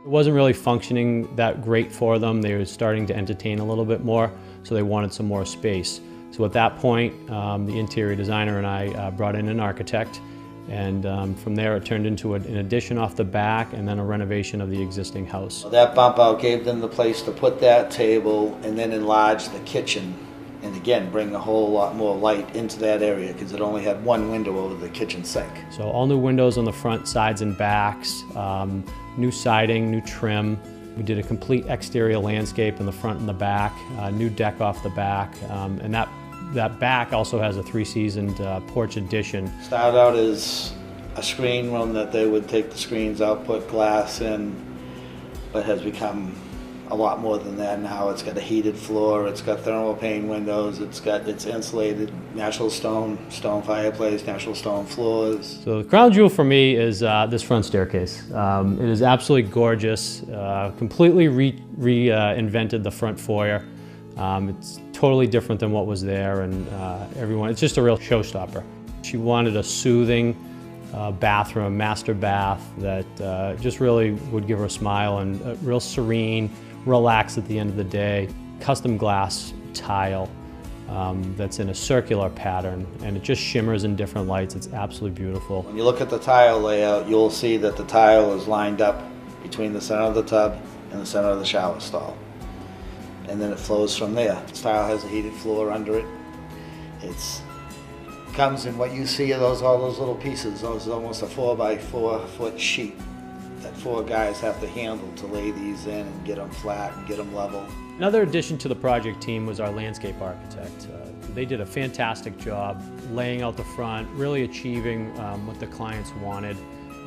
It wasn't really functioning that great for them. They were starting to entertain a little bit more, so they wanted some more space. So at that point, the interior designer and I brought in an architect, and from there it turned into an addition off the back and then a renovation of the existing house. That bump out gave them the place to put that table and then enlarge the kitchen, and again bring a whole lot more light into that area because it only had one window over the kitchen sink. So all new windows on the front, sides and backs, new siding, new trim. We did a complete exterior landscape in the front and the back, new deck off the back, and that back also has a three-seasoned porch addition. Started out as a screen room that they would take the screens out, put glass in, but has become a lot more than that now. It's got a heated floor, it's got thermal pane windows, it's insulated, natural stone fireplace, natural stone floors. So the crown jewel for me is this front staircase. It is absolutely gorgeous, completely reinvented the front foyer. It's totally different than what was there, and it's just a real showstopper. She wanted a soothing bathroom, master bath, that just really would give her a smile and real serene, relax at the end of the day. Custom glass tile that's in a circular pattern, and it just shimmers in different lights. It's absolutely beautiful. When you look at the tile layout, you'll see that the tile is lined up between the center of the tub and the center of the shower stall. And then it flows from there. The tile has a heated floor under it. It comes in what you see of all those little pieces. Those is almost a 4 by 4 foot sheet that 4 guys have to handle to lay these in and get them flat and get them level. Another addition to the project team was our landscape architect. They did a fantastic job laying out the front, really achieving what the clients wanted.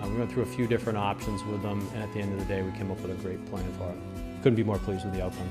We went through a few different options with them, and at the end of the day we came up with a great plan for it. Couldn't be more pleased with the outcome.